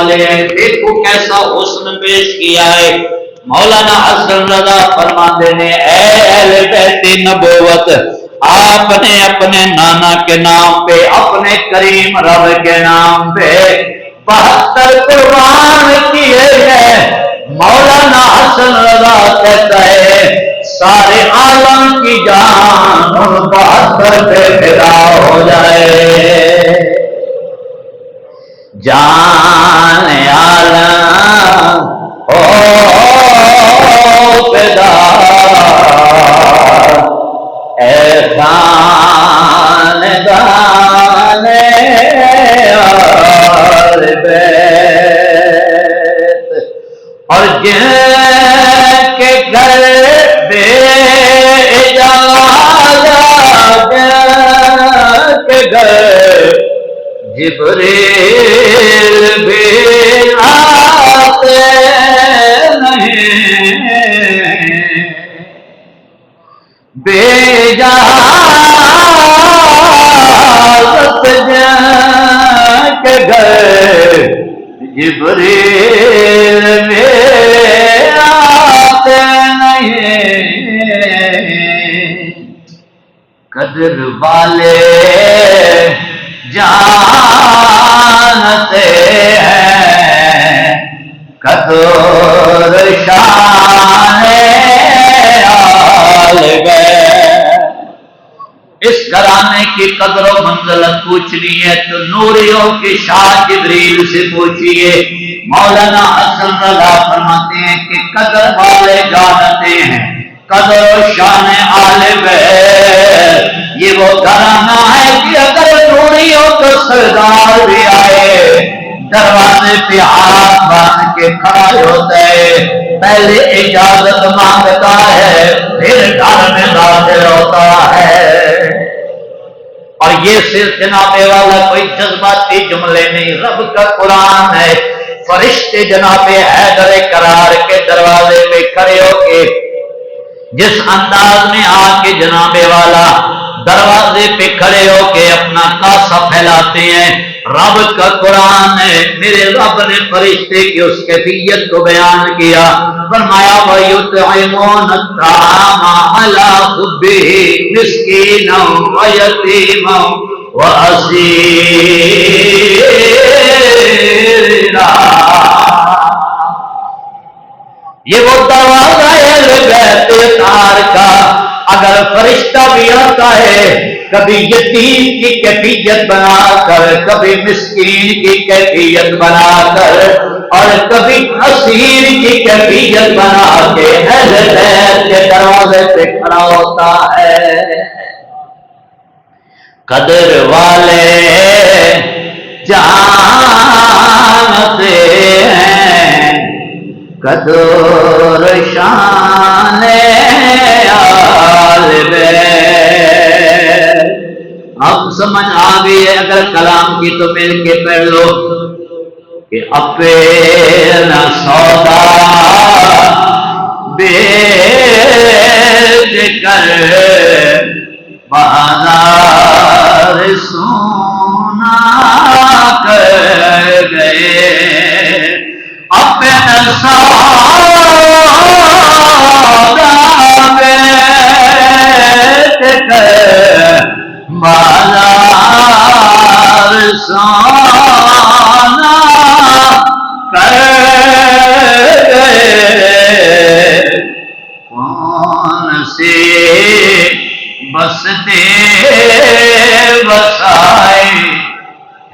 والے ہیں، دیکھو کیسا حسن پیش کیا ہے۔ مولانا حسن رضا فرماتے ہیں اے اہل بیت نبوت، آپ نے اپنے نانا کے نام پہ، اپنے کریم رب کے نام پہ 72 قربان کیے ہیں۔ مولانا حسن رضا کہتا ہے سارے عالم کی جان 72 پہ فدا ہو جائے، جان عالم ہو فدا، اے خاندان آل بیت، اور جن کے گھر بے اجازت، جن کے گھر جبریل بھی آتے نہیں، بے اجازت جن کے گھر جبریل بھی آتے نہیں، قدر والے جانتے ہیں قدر شان آل بیت۔ اس گھرانے کی قدر و منزلت پوچھنی ہے تو نوریوں کی شاہ جبریل سے پوچھئے۔ مولانا حسن رضا فرماتے ہیں کہ قدر والے جانتے ہیں قدر و شان آل بیت، یہ وہ گھرانہ ہے کہ اگر نوریوں کا سردار بھی آئے دروازے پہ ہاتھ باندھ کے کھڑا ہوتا ہے، پہلے اجازت مانگتا ہے پھر گھر میں داخل ہوتا ہے۔ اور یہ صرف جناب والا کوئی جذباتی جملے نہیں، رب کا قرآن ہے۔ فرشتے جناب حیدر کرار کے دروازے پہ کھڑے ہو کے جس انداز میں آ کے جناب والا دروازے پہ کھڑے ہو کے اپنا کاسا پھیلاتے ہیں، رب کا قرآن ہے۔ میرے رب نے فرشتے کی اس کیفیت کو بیان کیا، فرمایا وَيُطْعِمُونَ الطَّعَامَ عَلَىٰ حُبِّهِ مِسْكِينًا وَيَتِيمًا وَأَسِيرًا۔ یہ وہ دروازہ ہے بیت اتار کا، اگر فرشتہ بھی آتا ہے کبھی یتیم کی کیفیت بنا کر، کبھی مسکین کی کیفیت بنا کر، اور کبھی اسیر کی کیفیت بنا کے اہل بیت کے دروازے پہ کھڑا ہوتا ہے۔ قدر والے جانتے ہیں قدر شان آل بیت۔ اب سمجھ آ گئی ہے، اگر کلام کی تو مل کے پڑھ لو کہ اپنا سودا بیچ کر بازار سونا کر گئے، اپنا سودا بیچ کر بازار سونا کر گئے، کون سے بستے بسائے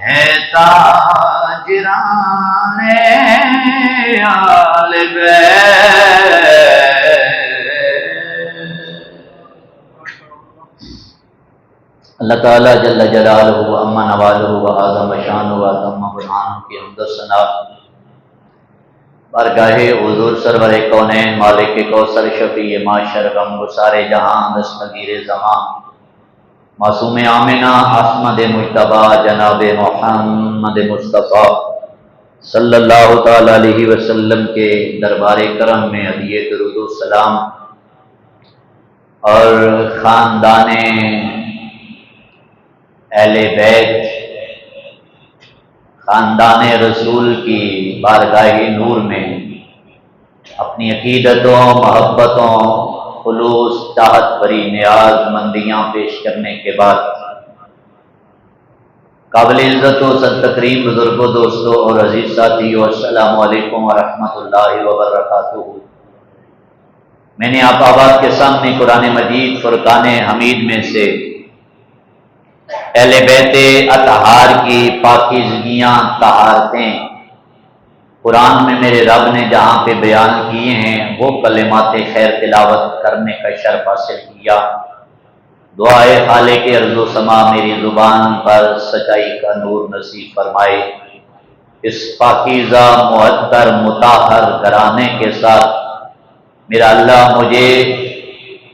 ہے تاجران آل بیت۔ اللہ تعالیٰ جل جلالہ و اما نوالہ و اعظم شانہ و اتم برہانہ کی حمد و ثنا بارگاہ حضور سرور کونین مالک کوثر شفیع معاشر غم گسار جہاں دستگیر زمان معصوم آمنہ احمد مجتبی جناب محمد مصطفیٰ صلی اللہ تعالی علیہ وسلم کے دربار کرم میں ہدیہ درود و سلام اور خاندان اہل بیت، خاندان رسول کی بارگاہ نور میں اپنی عقیدتوں، محبتوں، خلوص، چاہت بری نیاز مندیاں پیش کرنے کے بعد قابل عزت و سر تکریم بزرگوں، دوستوں اور عزیز ساتھیوں، السلام علیکم ورحمۃ اللہ وبرکاتہ۔ میں نے آپ آباد کے سامنے قرآن مجید فرقان حمید میں سے اہل بیت اطہار کی پاکیزگیاں، طہارتیں قرآن میں میرے رب نے جہاں پہ بیان کیے ہیں وہ کلمات خیر تلاوت کرنے کا شرف حاصل کیا۔ دعائے خالق ارض و سما میری زبان پر سچائی کا نور نصیب فرمائے۔ اس پاکیزہ معطر مطہر گھرانے کے ساتھ میرا اللہ مجھے،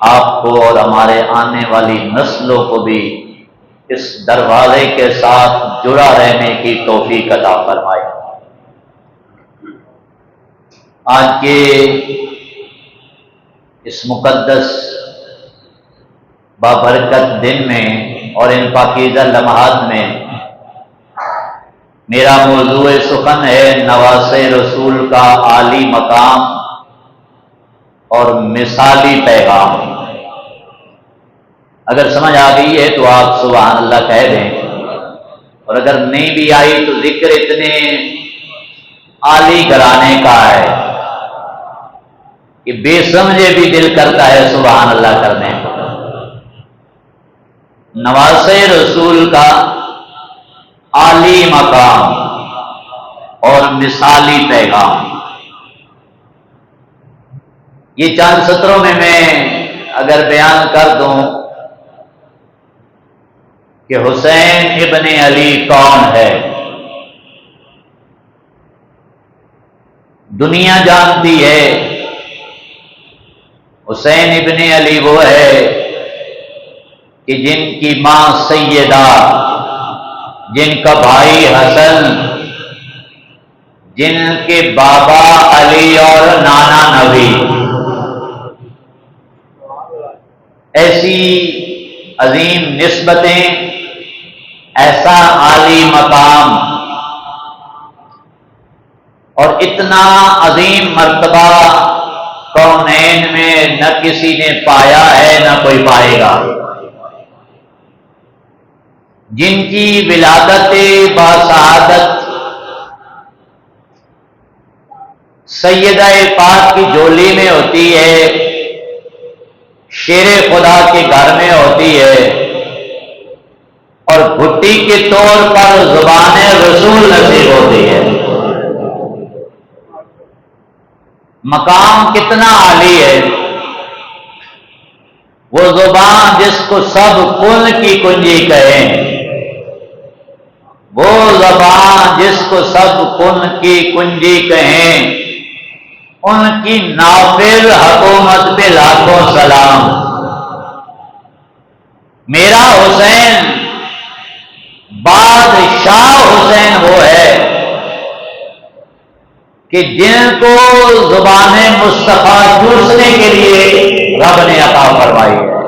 آپ کو اور ہمارے آنے والی نسلوں کو بھی اس دروازے کے ساتھ جڑا رہنے کی توفیق عطا فرمائے۔ آج کے اس مقدس بابرکت دن میں اور ان پاکیزہ لمحات میں میرا موضوع سخن ہے نواسے رسول کا عالی مقام اور مثالی پیغام۔ اگر سمجھ آ گئی ہے تو آپ سبحان اللہ کہہ دیں، اور اگر نہیں بھی آئی تو ذکر اتنے عالی گھرانے کا ہے کہ بے سمجھے بھی دل کرتا ہے سبحان اللہ کرنے کو۔ نواسے رسول کا عالی مقام اور مثالی پیغام، یہ چند سطروں میں اگر بیان کر دوں کہ حسین ابن علی کون ہے، دنیا جانتی ہے حسین ابن علی وہ ہے کہ جن کی ماں سیدہ، جن کا بھائی حسن، جن کے بابا علی اور نانا نبی، ایسی عظیم نسبتیں، ایسا عالی مقام اور اتنا عظیم مرتبہ کونین میں نہ کسی نے پایا ہے نہ کوئی پائے گا۔ جن کی ولادت باسعادت سیدہ پاک کی جولی میں ہوتی ہے، شیر خدا کے گھر میں ہوتی ہے، اور بھٹی کے طور پر زبان رسول نصیب ہوتی ہے۔ مقام کتنا عالی ہے، وہ زبان جس کو سب کن کی کنجی کہیں، وہ زبان جس کو سب کن کی کنجی کہیں، ان کی نافذ حکومت پہ لاکھوں سلام۔ میرا حسین بادشاہ حسین وہ ہے کہ جن کو زبان مصطفیٰ چوسنے کے لیے رب نے عطا فرمائی ہے،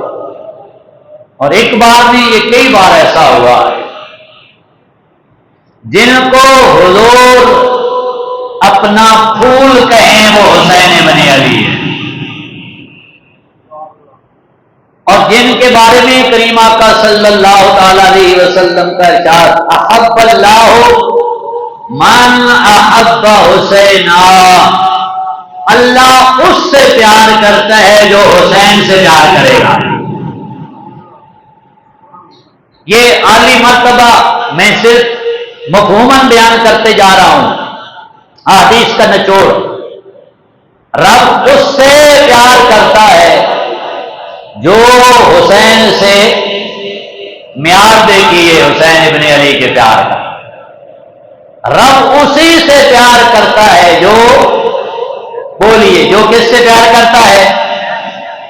اور ایک بار نہیں یہ کئی بار ایسا ہوا ہے، جن کو حضور اپنا پھول کہیں وہ حسین ابن علی ہے، اور جن کے بارے میں کریم آقا صلی اللہ تعالی علیہ وسلم کا ارشاد، احب اللہ من احب حسینا، اللہ اس سے پیار کرتا ہے جو حسین سے پیار کرے گا۔ یہ عالی مرتبہ میں صرف مفہوماً بیان کرتے جا رہا ہوں، حدیث کا نچوڑ، رب اس سے پیار کرتا ہے جو حسین سے معیار دیکھیے حسین ابن علی کے پیار کا، رب اسی سے پیار کرتا ہے جو، بولیے، جو کس سے پیار کرتا ہے؟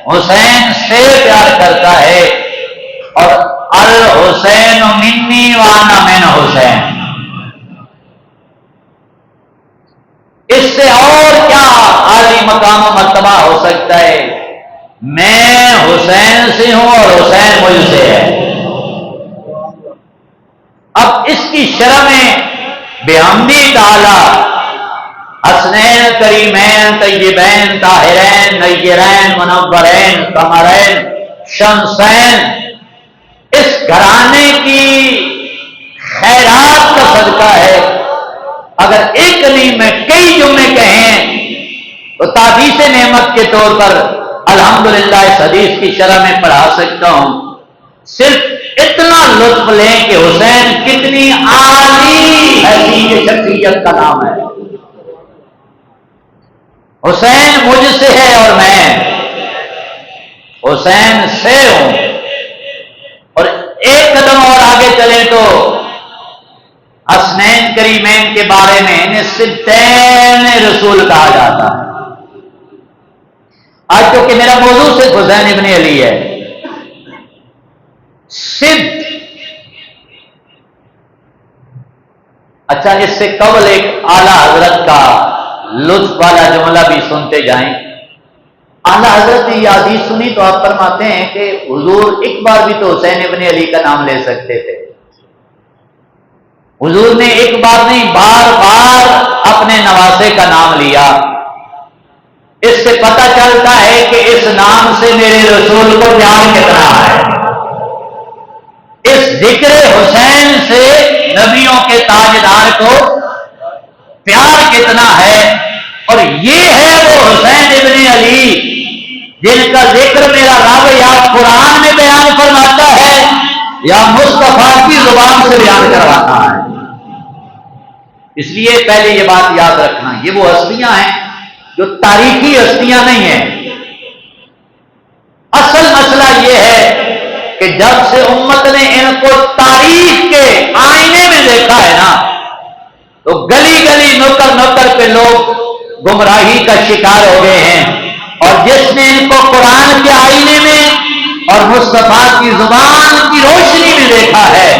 حسین سے پیار کرتا ہے، اور الحسین منی وانا من حسین، اس سے اور کیا عالی مقام و مرتبہ ہو سکتا ہے؟ میں حسین سے ہوں اور حسین مجھ سے ہے۔ اب اس کی شرح میں بحمدی تعالی حسنین کریمین طیبین طاہرین نیرین منورین قمرین شمسین، اس گھرانے کی خیرات کا صدقہ ہے۔ اگر ایک نہیں میں کئی جملے کہیں تو تعدیث نعمت کے طور پر الحمدللہ اس حدیث کی شرح میں پڑھا سکتا ہوں۔ صرف اتنا لطف لیں کہ حسین کتنی عالی حیثیت شخصیت کا نام ہے۔ حسین مجھ سے ہے اور میں حسین سے ہوں۔ اور ایک قدم اور آگے چلیں تو حسنین کریمین کے بارے میں انہیں سبتین رسول کہا جاتا ہے۔ آج تو کہ میرا موضوع صرف حسین ابن علی ہے۔ سبت، اچھا اس سے قبل ایک اعلی حضرت کا لطف والا جملہ بھی سنتے جائیں۔ اعلی حضرت نے یہ حدیث سنی تو آپ فرماتے ہیں کہ حضور ایک بار بھی تو حسین ابن علی کا نام لے سکتے تھے۔ حضور نے ایک بار نہیں بار بار اپنے نواسے کا نام لیا۔ اس سے پتہ چلتا ہے کہ اس نام سے میرے رسول کو پیار کتنا ہے۔ اس ذکر حسین سے نبیوں کے تاجدار کو پیار کتنا ہے۔ اور یہ ہے وہ حسین ابن علی جن کا ذکر میرا رب یا قرآن میں بیان فرماتا ہے یا مصطفیٰ کی زبان سے بیان کرواتا ہے۔ اس لیے پہلے یہ بات یاد رکھنا، یہ وہ ہستیاں ہیں جو تاریخی ہستیاں نہیں ہیں۔ اصل مسئلہ یہ ہے کہ جب سے امت نے ان کو تاریخ کے آئینے میں دیکھا ہے نا، تو گلی گلی نکر نکر پہ لوگ گمراہی کا شکار ہو گئے ہیں۔ اور جس نے ان کو قرآن کے آئینے میں اور مصطفیٰ کی زبان کی روشنی میں دیکھا ہے،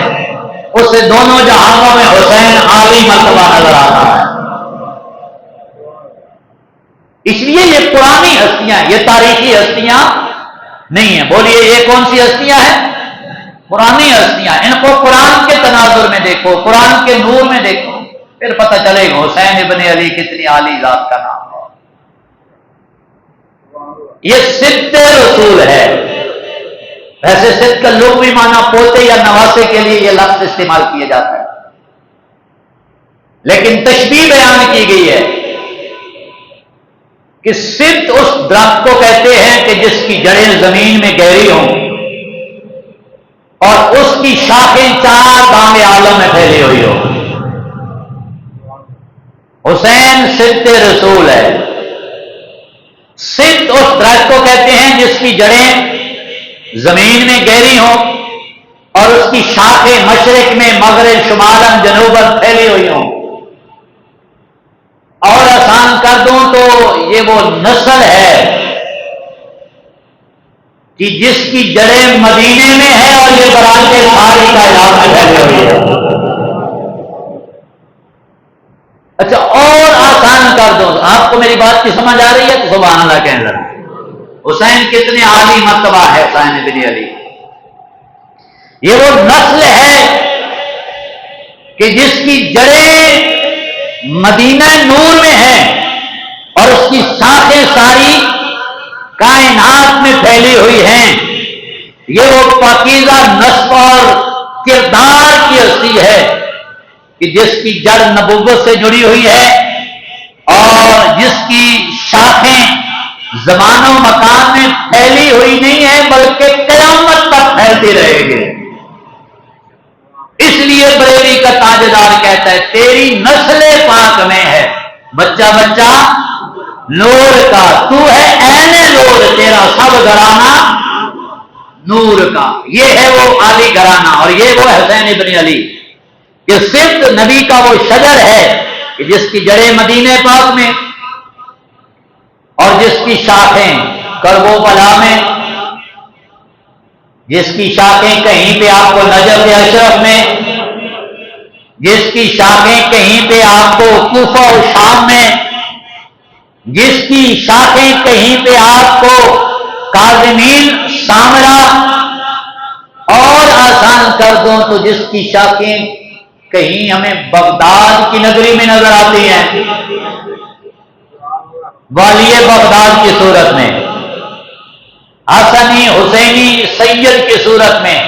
اسے دونوں جہانوں میں حسین عالی مرتبہ نظر آتا ہے۔ اس لیے یہ پرانی ہستیاں، یہ تاریخی ہستیاں نہیں ہیں۔ بولیے یہ کون سی ہستیاں ہیں؟ پرانی ہستیاں۔ ان کو قرآن کے تناظر میں دیکھو، قرآن کے نور میں دیکھو، پھر پتہ چلے گا حسین ابن علی کتنی عالی ذات کا نام ہے۔ یہ سبت رسول ہے۔ ویسے سبت کا لغوی معنی پوتے یا نواسے کے لیے یہ لفظ استعمال کیا جاتا ہے، لیکن تشبیہ بیان کی گئی ہے کہ سبت اس درخت کو کہتے ہیں کہ جس کی جڑیں زمین میں گہری ہوں اور اس کی شاخیں چار بانگ عالم میں پھیلی ہوئی ہو۔ حسین سبت رسول ہے۔ سبت اس درخت کو کہتے ہیں جس کی جڑیں زمین میں گہری ہوں اور اس کی شاخیں مشرق میں مغرب شمالن جنوبن پھیلی ہوئی ہوں۔ اور آسان کر دوں تو یہ وہ نسل ہے کہ جس کی جڑیں مدینے میں ہے اور یہ برات ساری کا علاقہ پھیلی ہوئی ہے۔ اچھا اور آسان کر دو، آپ کو میری بات کی سمجھ آ رہی ہے تو سبحان اللہ کہنے لگا۔ حسین کتنے عالی مرتبہ ہے حسین ابن علی۔ یہ وہ نسل ہے کہ جس کی جڑیں مدینہ نور میں ہیں اور اس کی شاخیں ساری کائنات میں پھیلی ہوئی ہیں۔ یہ وہ پاکیزہ نسب اور کردار کی ہستی ہے کہ جس کی جڑ نبوت سے جڑی ہوئی ہے اور جس کی شاخیں زمان و مکان میں پھیلی ہوئی نہیں ہے بلکہ قیامت تک پھیلتی رہے گی۔ اس لیے بریلی کا تاجدار کہتا ہے تیری نسل پاک میں ہے بچہ بچہ نور کا، تو ہے عین نور، تیرا سب گھرانہ نور کا۔ یہ ہے وہ عالی گھرانہ اور یہ وہ حسین ابن علی کہ صرف نبی کا وہ شجر ہے کہ جس کی جڑیں مدینہ پاک میں اور جس کی شاخیں کرب و بلا میں، جس کی شاخیں کہیں پہ آپ کو نجف اشرف میں، جس کی شاخیں کہیں پہ آپ کو کوفہ و شام میں، جس کی شاخیں کہیں پہ آپ کو کاظمین سامرا، اور آسان کر دوں تو جس کی شاخیں کہیں ہمیں بغداد کی نگری میں نظر آتی ہیں، والی بغداد کی صورت میں، حسنی حسینی سید کی صورت میں،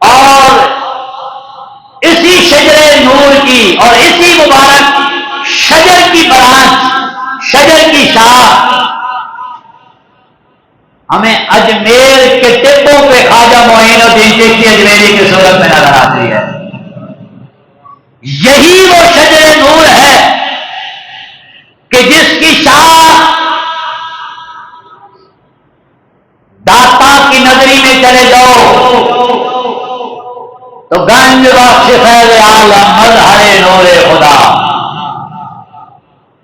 اور اسی شجر نور کی اور اسی مبارک شجر کی برانچ، شجر کی شاخ ہمیں اجمیر کے ٹپوں پہ خواجہ معین الدین چشتی اجمیری کی صورت میں نظر آتی ہے۔ یہی وہ شجر نور ہے کہ جس کی شاخ داتا کی نگری میں چلے جاؤ تو گنج بخش فیض عالم مظہر نور خدا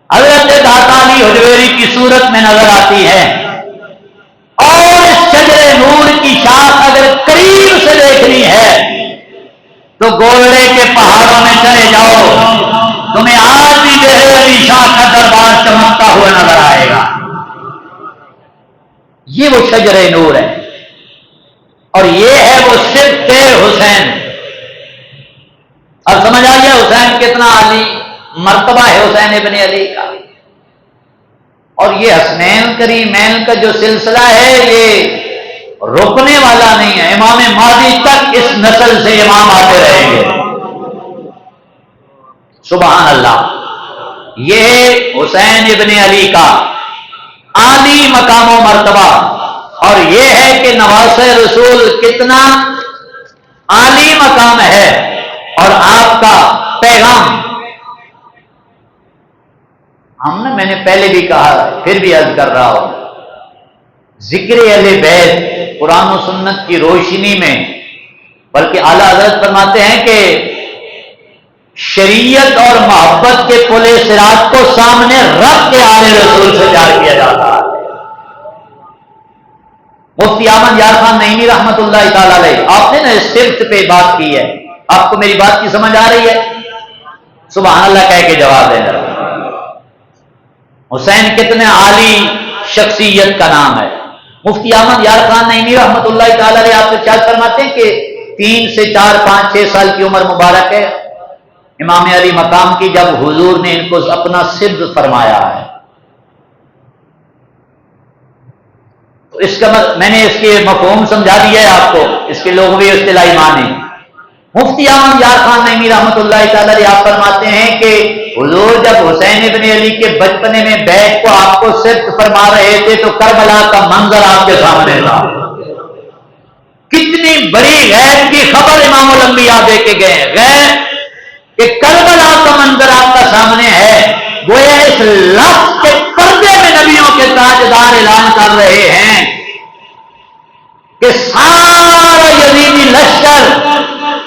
حضرت داتا علی حجویری کی صورت میں نظر آتی ہے۔ اور اس شجر نور کی شاخ اگر قریب سے دیکھنی ہے تو گولڑے کے پہاڑوں میں چلے جاؤ، تمہیں آج بھی بہر علی شاہ کا دربار چمکتا ہوا نظر آئے گا۔ یہ وہ شجر نور ہے، اور یہ ہے وہ صفت حسین۔ اب سمجھ آ گیا حسین کتنا عالی مرتبہ ہے حسین ابن علی کا۔ اور یہ حسنین کریمین کا جو سلسلہ ہے یہ رکنے والا نہیں ہے، امام مہدی تک اس نسل سے امام آتے رہیں گے۔ سبحان اللہ۔ یہ حسین ابن علی کا عالی مقام و مرتبہ، اور یہ ہے کہ نواسہ رسول کتنا عالی مقام ہے، اور آپ کا پیغام میں نے پہلے بھی کہا پھر بھی عرض کر رہا ہوں، ذکر اہل بیت قرآن و سنت کی روشنی میں، بلکہ اعلیٰ حضرت فرماتے ہیں کہ شریعت اور محبت کے پل صراط کو سامنے رکھ کے آل رسول سے پیار کیا جاتا ہے۔ مفتی احمد یار خان نعیمی رحمت اللہ تعالی علیہ، آپ نے نا اس صفت پہ بات کی ہے، آپ کو میری بات کی سمجھ آ رہی ہے؟ سبحان اللہ کہہ کے جواب دیں ذرا۔ حسین کتنے عالی شخصیت کا نام ہے۔ مفتی احمد یار خان نعیمی رحمت اللہ تعالی علیہ آپ سے کیا فرماتے ہیں کہ 3 سے 4 5 6 سال کی عمر مبارک ہے امام علی مقام کی، جب حضور نے ان کو اپنا صد فرمایا ہے۔ تو اس کا میں نے اس کے مفہوم سمجھا دیا ہے آپ کو، اس کے لغوی اصطلاحی معنی۔ مفتی احمد یار خان نعیمی رحمت اللہ تعالی علیہ آپ فرماتے ہیں کہ حضور جب حسین ابن علی کے بچپنے میں بیت کو آپ کو صفت فرما رہے تھے تو کربلا کا منظر آپ کے سامنے تھا۔ کتنی بڑی غیب کی خبر امام الانبیاء دے کے گئے ہیں، غیب کہ کربلا کا منظر آپ کا سامنے ہے، گویا اس لفظ کے پردے میں نبیوں کے تاجدار اعلان کر رہے ہیں کہ سارا یزیدی لشکر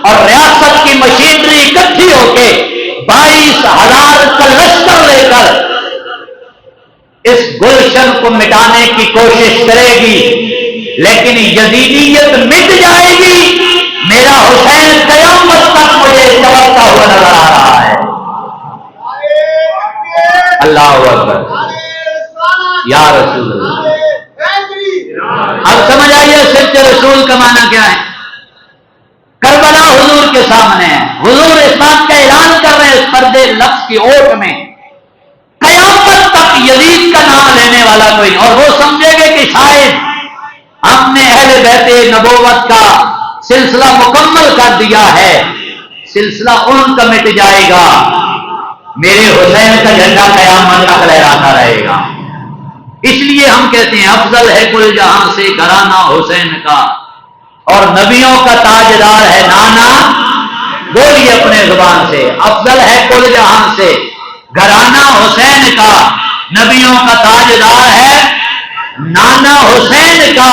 اور ریاست کی مشینری اکٹھی ہو کے 22,000 کا لشکر لے کر اس گلشن کو مٹانے کی کوشش کرے گی، لیکن یزیدیت مٹ جائے گی، میرا حسین قیامت تک مجھے چمکتا ہوا نظر آ رہا ہے۔ اللہ اکبر، یا رسول اللہ۔ اب سمجھ آئیے صرف رسول کا معنی کیا ہے۔ کربلا حضور کے سامنے ہے، حضور اس بات کا اعلان کر رہے ہیں اس پردے لفظ کی اوٹ میں، قیامت تک یزید کا نام لینے والا کوئی نہیں، اور وہ سمجھے گے کہ شاید ہم نے اہل بیت نبوت کا سلسلہ مکمل کر دیا ہے، سلسلہ ان کا مٹ جائے گا، میرے حسین کا جھنڈا قیامت تک لہراتا رہے گا۔ اس لیے ہم کہتے ہیں افضل ہے کل جہاں سے گھرانہ حسین کا، اور نبیوں کا تاجدار ہے نانا، بولیے اپنے زبان سے، افضل ہے کل جہاں سے گھرانہ حسین کا، نبیوں کا تاجدار ہے نانا حسین کا۔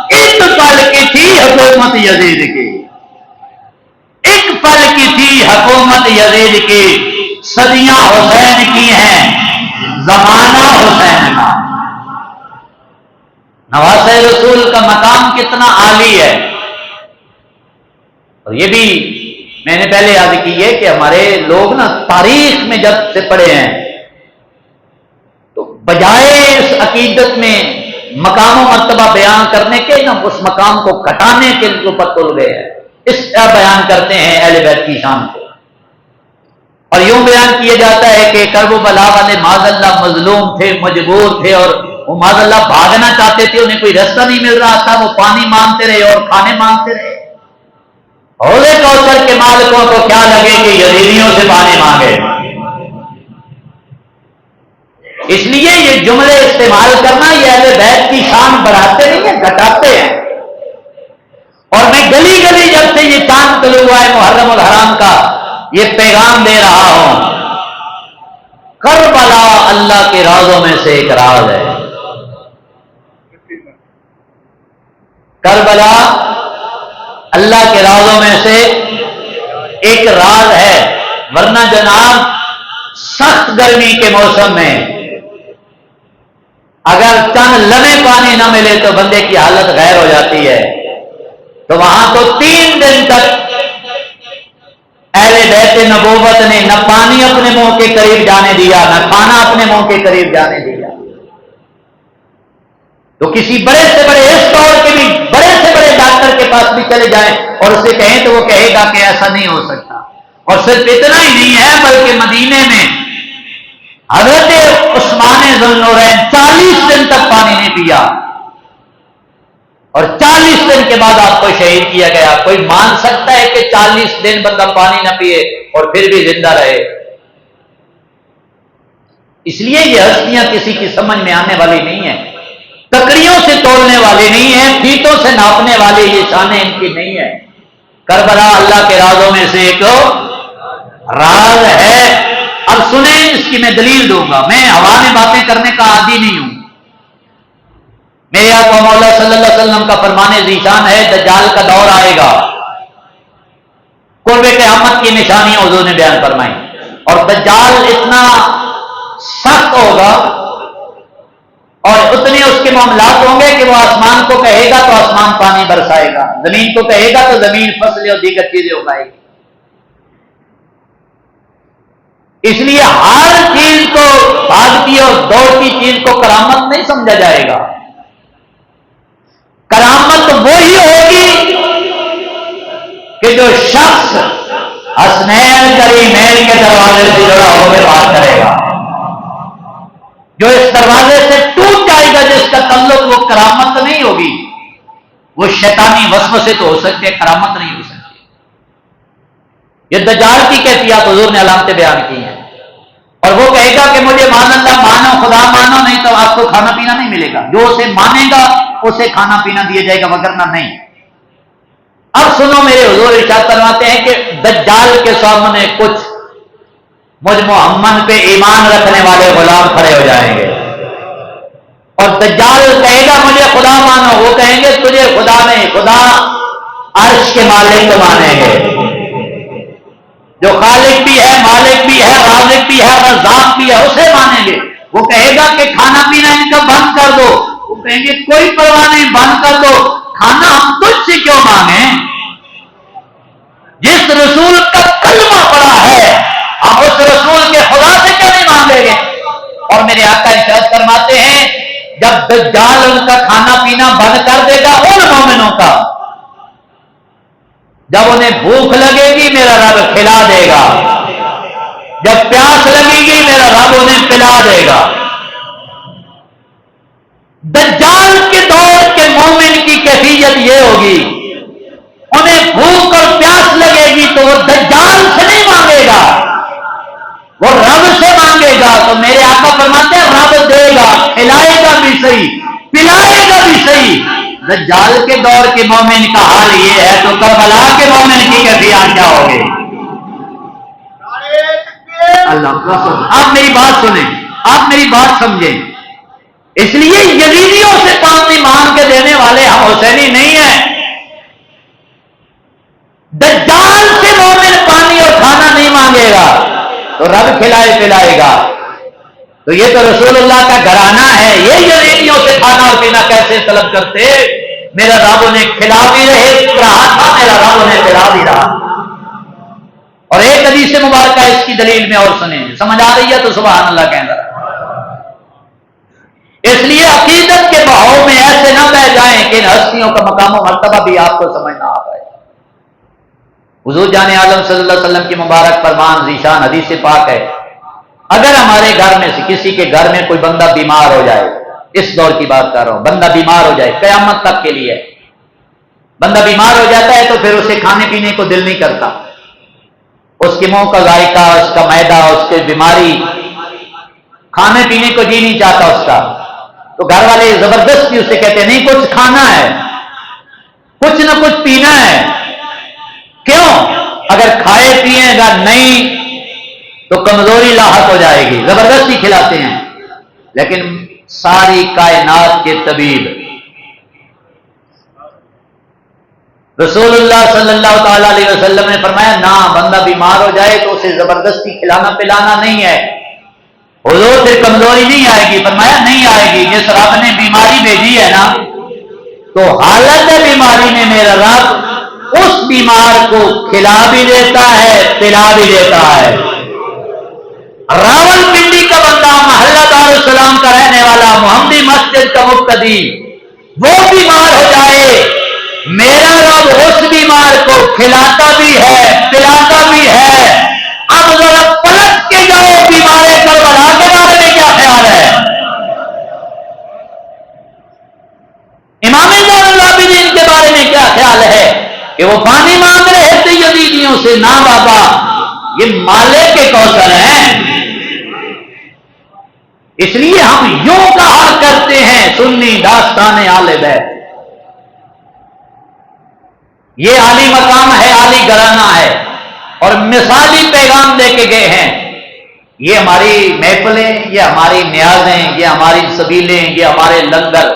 ایک پل کی تھی حکومت یزید کی، ایک پل کی تھی حکومت یزید کی، صدیاں حسین کی ہیں، زمانہ حسین کا۔ نواسہ رسول کا مقام کتنا عالی ہے، اور یہ بھی میں نے پہلے یاد کی ہے کہ ہمارے لوگ نا تاریخ میں جب سے پڑھے ہیں تو بجائے اس عقیدت میں مقام و مرتبہ بیان کرنے کے نا اس مقام کو گھٹانے کے اوپر تل گئے ہیں۔ اس طرح بیان کرتے ہیں اہل بیت کی شان کو، اور یوں بیان کیا جاتا ہے کہ کرب و بلا والے معاذ اللہ مظلوم تھے، مجبور تھے، اور وہ معاذ اللہ بھاگنا چاہتے تھے، انہیں کوئی رستہ نہیں مل رہا تھا، وہ پانی مانگتے رہے اور کھانے مانگتے رہے۔ حوض کوثر کے مالکوں کو کیا لگے کہ یزیدیوں سے پانی مانگے؟ اس لیے یہ جملے استعمال کرنا یہ اہل بیت کی شان بڑھاتے نہیں ہیں، گھٹاتے ہیں۔ اور میں گلی گلی جب سے یہ چاند طلوع ہوا ہے محرم الحرام کا یہ پیغام دے رہا ہوں، کربلا اللہ کے رازوں میں سے ایک راز ہے۔ کربلا اللہ کے رازوں میں سے ایک راز ہے، ورنہ جناب سخت گرمی کے موسم میں اگر چند لمحے پانی نہ ملے تو بندے کی حالت غیر ہو جاتی ہے، تو وہاں تو 3 دن تک اہل بیت نبوت نے نہ پانی اپنے منہ کے قریب جانے دیا، نہ کھانا اپنے منہ کے قریب جانے دیا۔ تو کسی بڑے سے بڑے اس طور کے بھی بڑے سے بڑے ڈاکٹر کے پاس بھی چلے جائیں اور اسے کہیں تو وہ کہے گا کہ ایسا نہیں ہو سکتا۔ اور صرف اتنا ہی نہیں ہے بلکہ مدینے میں حضرت عثمان ذو النورین 40 دن تک پانی نہیں پیا، اور 40 دن کے بعد آپ کو شہید کیا گیا۔ کوئی مان سکتا ہے کہ 40 دن بندہ پانی نہ پیے اور پھر بھی زندہ رہے؟ اس لیے یہ ہستیاں کسی کی سمجھ میں آنے والی نہیں ہیں، تکڑیوں سے تولنے والی نہیں ہیں، فیتوں سے ناپنے والی یہ شانیں ان کی نہیں ہے۔ کربلا اللہ کے رازوں میں سے ایک راز ہے۔ اب سنیں، اس کی میں دلیل دوں گا، میں ہوا میں باتیں کرنے کا عادی نہیں ہوں۔ میرے آقا مولا صلی اللہ علیہ وسلم کا فرمان ذیشان ہے دجال کا دور آئے گا، قرب قیامت کی نشانیاں حضور نے بیان فرمائی، اور دجال اتنا سخت ہوگا اور اتنے اس کے معاملات ہوں گے کہ وہ آسمان کو کہے گا تو آسمان پانی برسائے گا، زمین کو کہے گا تو زمین فصلیں اور دیگر چیزیں اگائے گی۔ اس لیے ہر چیز کو بھاگتی اور دوڑتی چیز کو کرامت نہیں سمجھا جائے گا۔ کرامت وہی ہوگی کہ جو شخص حسنین کریمین کے دروازے سے جڑا ہو کے بات کرے گا، جو اس دروازے سے ٹوٹ جائے گا، جس کا تعلق وہ کرامت نہیں ہوگی، وہ شیطانی وسوسے تو ہو سکتے، کرامت نہیں ہو سکتی۔ یہ دجال کی کیفیات حضور نے علامتیں بیان کی ہیں، اور وہ کہے گا کہ مجھے مان اللہ مانو، خدا مانو، نہیں تو آپ کو کھانا پینا نہیں ملے گا۔ جو اسے مانے گا اسے کھانا پینا دیا جائے گا، وگرنہ نہیں۔ اب سنو، میرے حضور ارشاد فرماتے ہیں کہ دجال کے سامنے کچھ مجھ محمد پہ ایمان رکھنے والے غلام کھڑے ہو جائیں گے، اور دجال کہے گا مجھے خدا مانو، وہ کہیں گے تجھے خدا نہیں، خدا عرش کے مالک کو مانیں گے، جو خالق بھی ہے، مالک بھی ہے، رازق بھی ہے، رزاق بھی ہے، اسے مانیں گے۔ وہ کہے گا کہ کھانا پینا ان کا بند کر دو، وہ کہیں گے کوئی پرواہ نہیں، بند کر دو، کھانا ہم تجھ سے کیوں مانگیں؟ جس رسول کا کلمہ پڑا ہے ہم اس رسول کے خدا سے کیوں نہیں مانگیں گے؟ اور میرے آقا ارشاد فرماتے ہیں جب دجال ان کا کھانا پینا بند کر دے گا ان مومنوں کا، جب انہیں بھوک لگے گی میرا رب کھلا دے گا، جب پیاس لگے گی میرا رب انہیں پلا دے گا۔ دجال کے دور کے مومن کی کیفیت یہ ہوگی، انہیں بھوک اور پیاس لگے گی تو وہ دجال سے نہیں مانگے گا، وہ رب سے مانگے گا۔ تو میرے آقا فرماتے ہیں رب دے گا، کھلائے گا بھی صحیح، پلائے گا بھی صحیح۔ دجال کے دور کے مومن کا حال یہ ہے، تو کربلا کے مومن کی کیفیت کیا ہوگی؟ اللہ، آپ میری بات سنیں، آپ میری بات سمجھیں۔ اس لیے یزیدیوں سے پانی مانگ کے دینے والے ہم حسینی نہیں ہیں۔ دجال سے مومن پانی اور کھانا نہیں مانگے گا تو رب کھلائے پلائے گا۔ تو یہ تو رسول اللہ کا گھرانہ ہے، یہ یزیدیوں سے کھانا اور پینا کیسے طلب کرتے؟ میرا رب انہیں کھلا بھی رہا تھا، میرا رب انہیں پلا بھی رہا۔ اور ایک حدیث مبارکہ اس کی دلیل میں اور سنیں، سمجھ آ رہی ہے تو سبحان اللہ کہنا۔ اس لیے عقیدت کے بہاؤ میں ایسے نہ بہ جائیں کہ ان ہستیوں کا مقام و مرتبہ بھی آپ کو سمجھ نہ آ پائے۔ حضور جان عالم صلی اللہ علیہ وسلم کی مبارک فرمان ذیشان حدیث پاک ہے، اگر ہمارے گھر میں سے کسی کے گھر میں کوئی بندہ بیمار ہو جائے، اس دور کی بات کر رہا ہوں، بندہ بیمار ہو جائے، قیامت تک کے لیے بندہ بیمار ہو جاتا ہے تو پھر اسے کھانے پینے کو دل نہیں کرتا، اس کے منہ کا ذائقہ، اس کا معدہ، اس کی بیماری، کھانے پینے کو جی نہیں چاہتا اس کا، تو گھر والے زبردستی اسے کہتے ہیں نہیں کچھ کھانا ہے، کچھ نہ کچھ پینا ہے. کیوں؟ اگر کھائے پیئے گا نہیں تو کمزوری لاحق ہو جائے گی، زبردستی کھلاتے ہیں. لیکن ساری کائنات کے طبیب رسول اللہ صلی اللہ تعالی علیہ وسلم نے فرمایا نہ، بندہ بیمار ہو جائے تو اسے زبردستی کھلانا پلانا نہیں ہے. حضور پھر کمزوری نہیں آئے گی، فرمایا نہیں آئے گی. جس رب نے بیماری بھیجی ہے نا، تو حالت بیماری میں میرا رب اس بیمار کو کھلا بھی دیتا ہے، پلا بھی دیتا ہے. راول پنڈی کا بندہ، محلہ دار السلام کا رہنے والا، محمدی مسجد کا مقتدی، وہ بیمار ہو جائے، میرا رب اس بیمار کو کھلاتا بھی ہے، پلاتا بھی ہے. اب ذرا پلٹ کے جاؤ، بیمار کربلا کے بارے میں کیا خیال ہے؟ امام زین العابدین کے بارے میں کیا خیال ہے کہ وہ پانی مانگ رہے تھے یزیدیوں سے؟ نا بابا، یہ مالک کے کوثر ہیں. اس لیے ہم یوں کہا کرتے ہیں سنی داستان آل بیت، یہ عالی مقام ہے، عالی گھرانہ ہے، اور مثالی پیغام دے کے گئے ہیں. یہ ہماری محفلیں، یہ ہماری نیازیں، یہ ہماری سبیلیں، یہ ہمارے لنگر،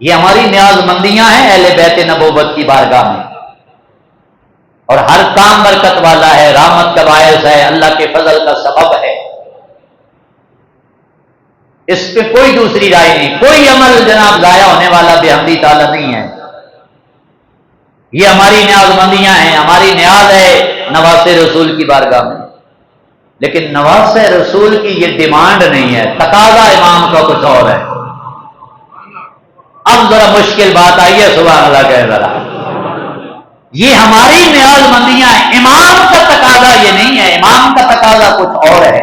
یہ ہماری نیاز مندیاں ہیں اہل بیت نبوت کی بارگاہ میں. اور ہر کام برکت والا ہے، رحمت کا باعث ہے، اللہ کے فضل کا سبب ہے. اس پہ کوئی دوسری رائے نہیں. کوئی عمل جناب ضائع ہونے والا بحمدی تعالی نہیں ہے. یہ ہماری نیاز مندیاں ہیں، ہماری نیاز ہے نواز رسول کی بارگاہ میں. لیکن نواز رسول کی یہ ڈیمانڈ نہیں ہے، تقاضا امام کا کچھ اور ہے. اب ذرا مشکل بات آئی ہے، سبحان اللہ کہہ ذرا. یہ ہماری نیاز مندیاں ہیں، امام کا تقاضا یہ نہیں ہے. امام کا تقاضا کچھ اور ہے.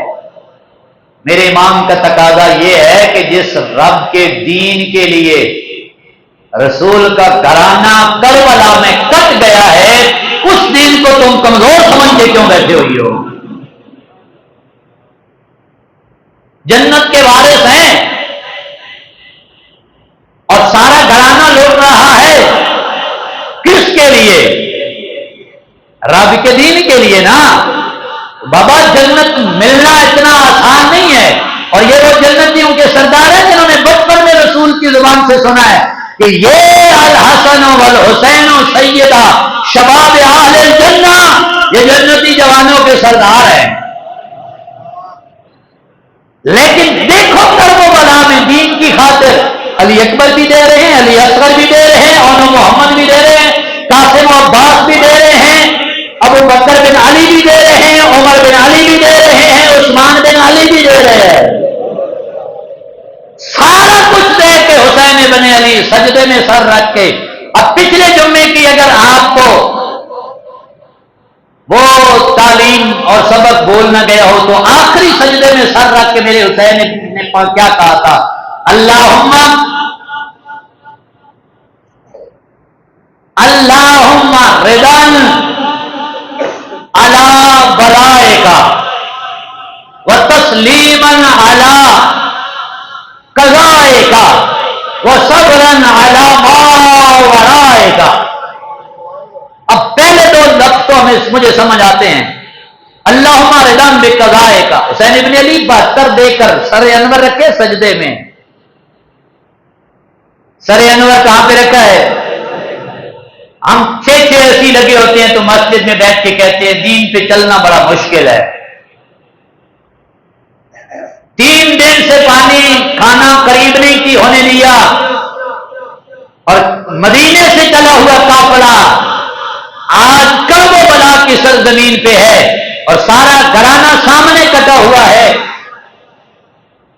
میرے امام کا تقاضا یہ ہے کہ جس رب کے دین کے لیے رسول کا گھرانہ کربلا میں کٹ گیا ہے، اس دین کو تم کمزور سمجھ کے کیوں بیٹھے ہوئی ہو؟ جنت کے وارث ہیں اور سارا گھرانہ لوٹ رہا ہے، کس کے لیے؟ رب کے دین کے لیے نا. بابا جنت ملنا اتنا آسان نہیں ہے. اور یہ وہ جنتیوں کے سردار ہیں جنہوں نے بچپن میں رسول کی زبان سے سنا ہے کہ یہ الحسن والحسین سیدہ شباب اہل الجنہ، یہ جنتی جوانوں کے سردار ہیں. لیکن دیکھو کرب و بلا میں دین کی خاطر علی اکبر بھی دے رہے ہیں، علی اصغر بھی دے رہے ہیں، اور محمد بھی دے رہے ہیں، قاسم و عباس بھی دے رہے ہیں، ابو بکر بن علی بھی دے رہے ہیں، عمر بن علی بھی دے رہے ہیں، عثمان بن علی بھی دے رہے ہیں. سارا کچھ دے کے حسین بن علی سجدے میں سر رکھ کے. اب پچھلے جمعے کی اگر آپ کو وہ تعلیم اور سبق بول نہ گیا ہو تو آخری سجدے میں سر رکھ کے میرے حسین نے کیا کہا تھا؟ اللہم ردان علی برائک و تسلیما علی قضائک و صبرا علی ما ورائک. اب پہلے دو لفظوں میں مجھے سمجھ آتے ہیں. اللہم ردان بقضائک، حسین ابن علی 72 دے کر سر انور رکھے سجدے میں. سر انور کہاں پہ رکھا ہے؟ ہم 6 ایسی لگے ہوتے ہیں تو مسجد میں بیٹھ کے کہتے ہیں دین پہ چلنا بڑا مشکل ہے. 3 دن سے پانی کھانا قریب نہیں کی ہونے دیا، اور مدینے سے چلا ہوا قافلہ آج کرب و بلا کی سرزمین پہ ہے اور سارا گھرانہ سامنے کٹا ہوا ہے.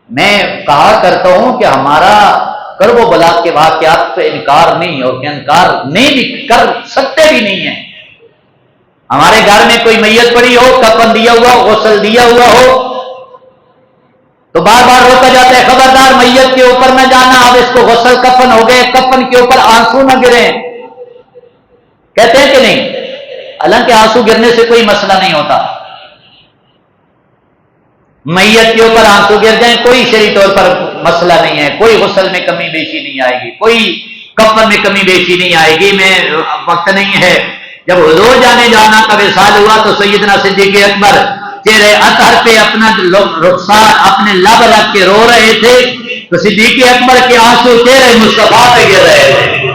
میں کہا کرتا ہوں کہ ہمارا کرب و بلا کے واقعات پہ انکار نہیں، اور کہ انکار نہیں بھی کر سکتے بھی نہیں ہیں۔ ہمارے گھر میں کوئی میت پڑی ہو، کفن دیا ہوا، غسل دیا ہوا ہو، تو بار بار روکا جاتا ہے خبردار میت کے اوپر نہ جانا، اب اس کو غسل کفن ہو گئے، کفن کے اوپر آنسو نہ گریں، کہتے ہیں کہ نہیں؟ حالانکہ آنسو گرنے سے کوئی مسئلہ نہیں ہوتا، میت کے اوپر آنسو گر جائیں کوئی شرعی طور پر مسئلہ نہیں ہے، کوئی غسل میں کمی بیشی نہیں آئے گی، کوئی کفن میں کمی بیشی نہیں آئے گی۔ میں وقت نہیں ہے، جب حضور جانے جانا کا وصال ہوا تو سیدنا صدیق اکبر چہرے اطہر پہ اپنا رخسار اپنے لب رکھ کے رو رہے تھے، تو صدیق اکبر کے آنسو چہرے مصطفیٰ پہ گر رہے تھے۔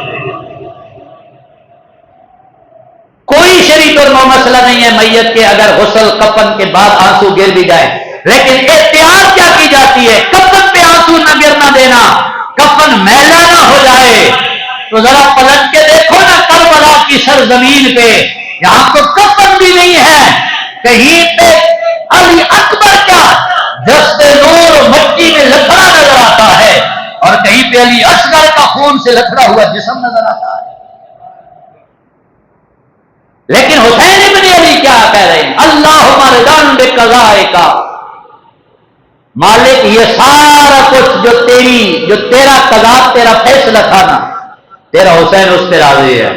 کوئی شریک اور مسئلہ نہیں ہے میت کے اگر غسل کفن کے بعد آنسو گر بھی جائے، لیکن احتیاط کیا کی جاتی ہے؟ کفن پہ آنسو نہ گرنا دینا، کفن میلا نہ ہو جائے۔ تو ذرا پلٹ کے دیکھو نا کربلا کی سرزمین پہ، یہاں تو کفن بھی نہیں ہے، کہیں پہ علی اکبر کا دست نور مٹی میں لتڑا نظر آتا ہے، اور کہیں پہ علی اصغر کا خون سے لتڑا ہوا جسم نظر آتا ہے۔ لیکن حسین ابن علی کیا کہہ رہے ہیں؟ اللہم رضان بقضائک، مالک یہ سارا کچھ جو تیرا قضا، تیرا فیصلہ تھا نا، تیرا حسین اس پہ راضی ہے۔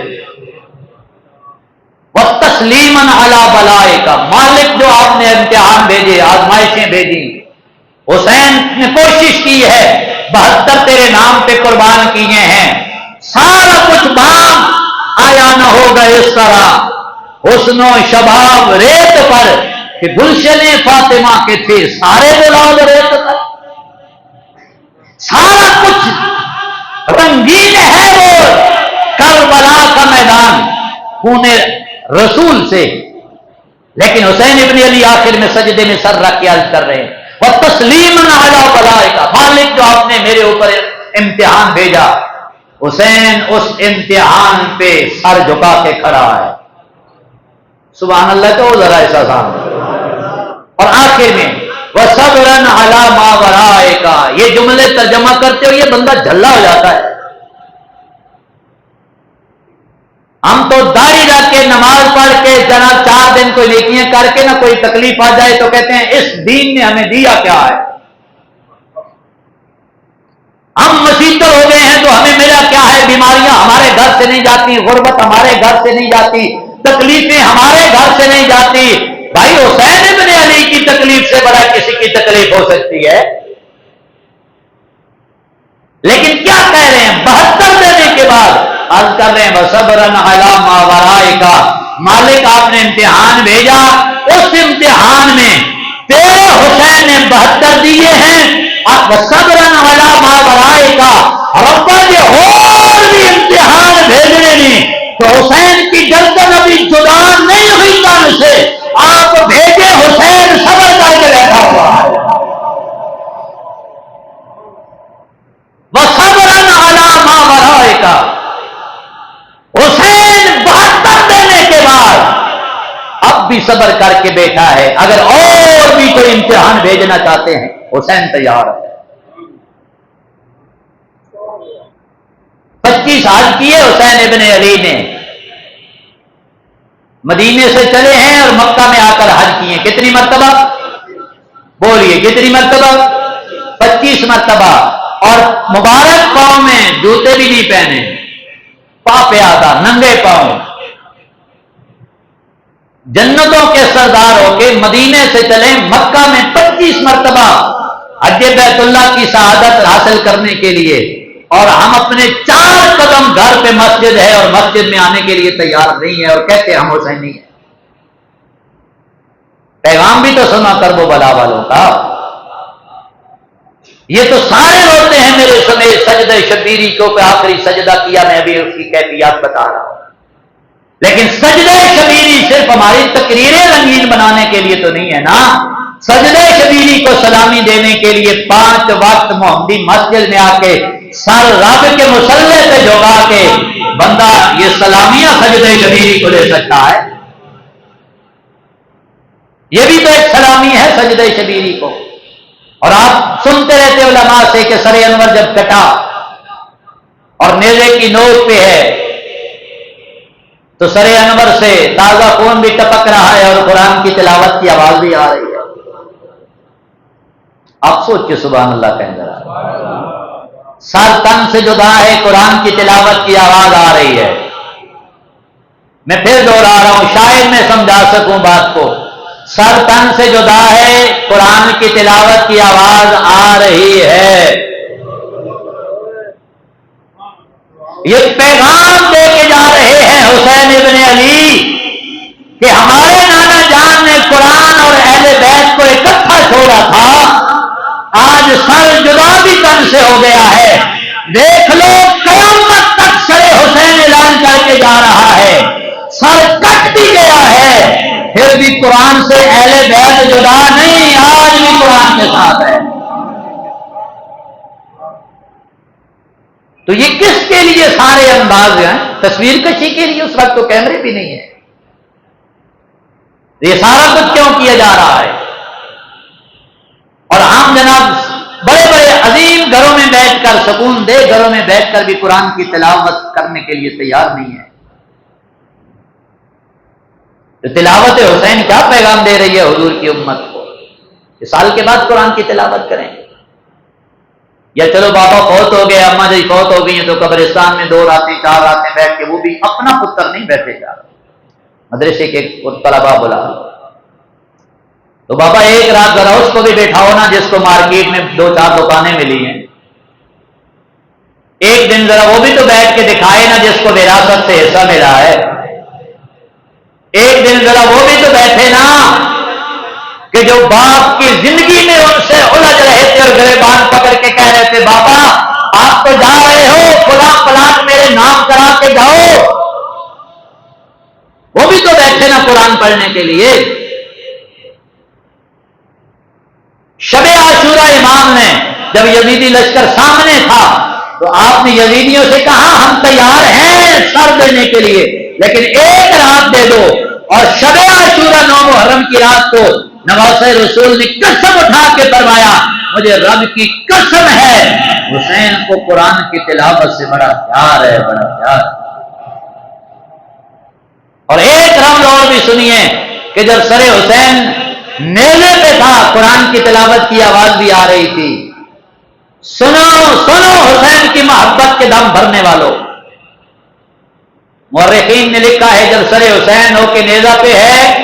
وَتَسْلِيمًا عَلَى بَلَائِكَ، مالک جو آپ نے امتحان بھیجے، آزمائشیں بھیجی، حسین نے کوشش کی ہے، 72 تیرے نام پہ قربان کیے ہیں، سارا کچھ بام آیا نہ ہوگا اس طرح حسن و شباب ریت پر کہ گلشن فاطمہ کے تھے سارے گلاب ریت پر، سارا کچھ رنگین ہے وہ کربلا کا میدان خون رسول سے، لیکن حسین ابن علی آخر میں سجدے میں سر رکھ کے عرض کر رہے ہیں وَتَسْلِيمًا عَلَى بَلَائِكَ، مالک جو آپ نے میرے اوپر امتحان بھیجا، حسین اس امتحان پہ سر جھکا کے کھڑا ہے۔ سبحان اللہ، تو ذرا احساسان۔ اور آخر میں وَصَبْرًا عَلَى مَا وَرَائِكَ، یہ جملے ترجمہ کرتے ہوئے یہ بندہ جھلا ہو جاتا ہے۔ ہم تو داڑھی رکھ کے نماز پڑھ کے جناب 4 دن کوئی نیکیاں کر کے نہ کوئی تکلیف آ جائے تو کہتے ہیں اس دین نے ہمیں دیا کیا ہے، ہم مسیطر ہو گئے ہیں تو ہمیں ملا کیا ہے، بیماریاں ہمارے گھر سے نہیں جاتی، غربت ہمارے گھر سے نہیں جاتی، تکلیفیں ہمارے گھر سے نہیں جاتی۔ بھائی حسین ابن علی کی تکلیف سے بڑا کسی کی تکلیف ہو سکتی ہے؟ لیکن کیا کہہ رہے ہیں 72 دینے کے بعد عرض کر رہے ہیں وَصَبْرًا عَلَى مَا وَرَائِكَ، مالک آپ نے امتحان بھیجا، اس امتحان میں تیرے حسین نے 72 دیے ہیں، وَصَبْرًا عَلَى مَا وَرَائِكَ، ربا جی اور بھی امتحان بھیجنے نے تو حسین کی گردن ابھی جدا نہیں ہوئی تن سے، آپ بھیجے حسین صبر کر کے بیٹھا ہوا ہے۔ وَصَبْرًا عَلَى مَا وَرَائِكَ، حسین 72 دینے کے بعد اب بھی صبر کر کے بیٹھا ہے، اگر اور بھی کوئی امتحان بھیجنا چاہتے ہیں حسین تیار ہے۔ 25 حج کیے حسین ابن علی نے، مدینے سے چلے ہیں اور مکہ میں آ کر حج کیے، کتنی مرتبہ بولیے، کتنی مرتبہ؟ 25 مرتبہ، اور مبارک پاؤں میں جوتے بھی نہیں پہنے، پا پہ آتا ننگے پاؤں، جنتوں کے سردار ہو کے مدینے سے چلے مکہ میں 25 مرتبہ حج بیت اللہ کی سعادت حاصل کرنے کے لیے، اور ہم اپنے 4 قدم گھر پہ مسجد ہے اور مسجد میں آنے کے لیے تیار نہیں ہے، اور کہتے ہم حسینی ہیں۔ پیغام بھی تو سنا کرب و بلا والوں کا، یہ تو سارے روتے ہیں میرے سمیت سجدہ شبیری کو کہ آخری سجدہ کیا، میں ابھی اس کی کیفیات بتا رہا ہوں، لیکن سجدہ شبیری صرف ہماری تقریریں رنگین بنانے کے لیے تو نہیں ہے نا، سجدہ شبیری کو سلامی دینے کے لیے 5 وقت محمدی مسجد میں آ کے سر رب کے مصلے پہ جھکا کے بندہ یہ سلامیاں سجدہ شبیری کو دے سکتا ہے، یہ بھی تو ایک سلامی ہے سجدہ شبیری کو۔ اور آپ سنتے رہتے علماء سے کہ سر انور جب کٹا اور نیزے کی نوک پہ ہے تو سر انور سے تازہ خون بھی ٹپک رہا ہے اور قرآن کی تلاوت کی آواز بھی آ رہی ہے. آپ سوچ کے سبحان اللہ کہیں ذرا. سر تن سے جدا ہے، قرآن کی تلاوت کی آواز آ رہی ہے. میں پھر دوہرا رہا ہوں شاید میں سمجھا سکوں بات کو. سر تن سے جدا ہے، قرآن کی تلاوت کی آواز آ رہی ہے. یہ پیغام دے کے جا رہے ہیں حسین ابن علی کہ ہمارے نانا جان نے قرآن اور اہل بیت کو اکٹھا چھوڑا تھا، آج سر جدا بھی تن سے ہو گیا ہے. دیکھ لو قیامت تک سر حسین اعلان کر کے جا رہا ہے، سر کٹ بھی گیا ہے پھر بھی قرآن سے اہل بیت جدا نہیں، آج بھی قرآن کے ساتھ ہے. تو یہ کس کے لیے سارے انداز ہیں؟ تصویر کشی کے لیے. اس وقت تو کیمرے بھی نہیں ہے. یہ سارا کچھ کیوں کیا جا رہا ہے؟ اور ہم جناب بڑے بڑے عظیم گھروں میں بیٹھ کر، سکون دہ گھروں میں بیٹھ کر بھی قرآن کی تلاوت کرنے کے لیے تیار نہیں ہے. تو تلاوت حسین کیا پیغام دے رہی ہے حضور کی امت کو کہ سال کے بعد قرآن کی تلاوت کریں گے؟ یا چلو بابا فوت ہو گئے، اماں جی فوت ہو گئی ہیں تو قبرستان میں 2 راتیں 4 راتیں بیٹھ کے، وہ بھی اپنا پتر نہیں بیٹھے جا رہے، مدرسے کے طلبا بلا تو بابا ایک رات ذرا اس کو بھی بیٹھاؤ نا جس کو مارکیٹ میں 2-4 دکانیں ملی ہیں. ایک دن ذرا وہ بھی تو بیٹھ کے دکھائے نا جس کو وراثت سے حصہ ملا ہے. ایک دن ذرا وہ بھی تو بیٹھے نا کہ جو باپ کی زندگی میں ان سے الجھ رہے تھے اور گریبان پکڑ کے کہہ رہے تھے بابا آپ تو جا رہے ہو، فلاں پلاٹ میرے نام کرا کے جاؤ. وہ بھی تو بیٹھے نا قرآن پڑھنے کے لیے. شب عاشورہ امام نے جب یزیدی لشکر سامنے تھا تو آپ نے یزیدیوں سے کہا ہم تیار ہیں سر دینے کے لیے، لیکن ایک رات دے دو. اور شب عاشورہ 9 محرم کی رات کو نواسہ رسول نے قسم اٹھا کے فرمایا مجھے رب کی قسم ہے حسین کو قرآن کی تلاوت سے بڑا پیار ہے، بڑا پیار. اور ایک رمز اور بھی سنیے کہ جب سر حسین نیزے پہ تھا قرآن کی تلاوت کی آواز بھی آ رہی تھی. سنو سنو حسین کی محبت کے دم بھرنے والوں. مورخین نے لکھا ہے جب سر حسین ہو کے نیزہ پہ ہے،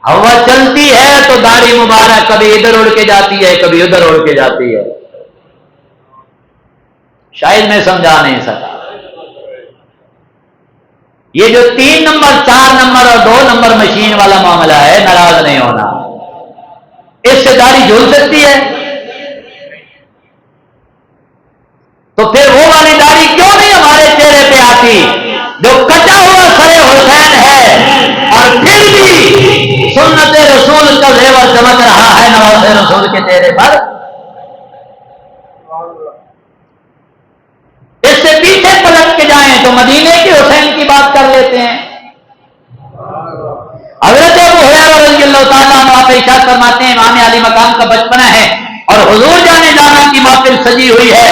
ہوا چلتی ہے تو داڑھی مبارک کبھی ادھر اڑ کے جاتی ہے کبھی ادھر اڑ کے جاتی ہے. شاید میں سمجھا نہیں سکا. یہ جو 3 نمبر 4 نمبر اور 2 نمبر مشین والا معاملہ ہے، ناراض نہیں ہونا، اس سے داڑھی جھول سکتی ہے تو پھر وہ والی داڑھی کیوں نہیں ہمارے چہرے پہ آتی جو کٹا ہوا سر حسین ہے اور پھر بھی سنت رسول کا زیور چمک رہا ہے نواسہ رسول کے چہرے پر. اس سے پیچھے پلٹ کے جائیں تو مدینے کے حسین کی بات کر لیتے ہیں. حضرت ابو ہریرہ رضی اللہ تعالیٰ عنہ آپ ارشاد فرماتے ہیں امام علی مقام کا بچپنا ہے اور حضور جانے جانا کی محفل سجی ہوئی ہے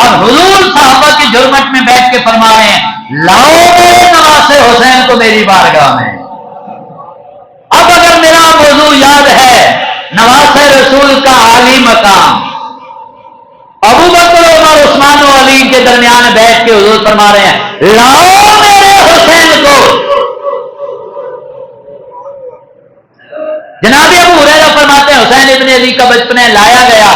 اور حضور صحابہ کی جھرمٹ میں بیٹھ کے فرما رہے ہیں لاؤ میرے نواسہ حسین کو میری بارگاہ میں. اب اگر میرا موضوع یاد ہے نواسہ رسول کا عالی مقام، ابو بکر عمر عثمان و علی کے درمیان بیٹھ کے حضور فرما رہے ہیں لاؤ میرے حسین کو. جناب ابو ہریرہ فرماتے ہیں حسین ابن علی کا بچپن لایا گیا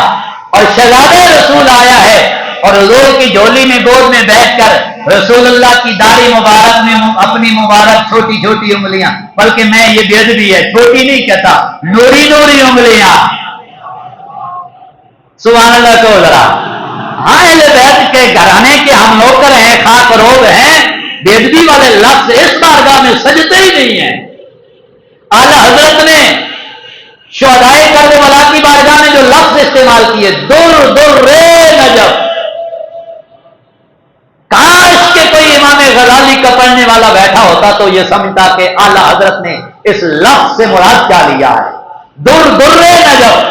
اور شہزادہ رسول آیا ہے اور حضور کی جھولی میں گود میں بیٹھ کر رسول اللہ کی داڑھی مبارک میں اپنی مبارک چھوٹی چھوٹی انگلیاں، بلکہ میں یہ بے ادبی ہے چھوٹی نہیں کہتا، نوری نوری انگلیاں. سبحان اللہ کو ذرا. ہاں اہل بیت کے گھرانے کے ہم نوکر ہیں، خاک روب ہیں، بے ادبی والے لفظ اس بارگاہ میں سجتے ہی نہیں ہیں. اعلی حضرت نے شہدائے کربلا کی بارگاہ میں جو لفظ استعمال کیے در در نجف، کاش کہ کوئی امام غزالی کا پڑھنے والا بیٹھا ہوتا تو یہ سمجھتا کہ اعلی حضرت نے اس لفظ سے مراد کیا لیا ہے. در در نجف،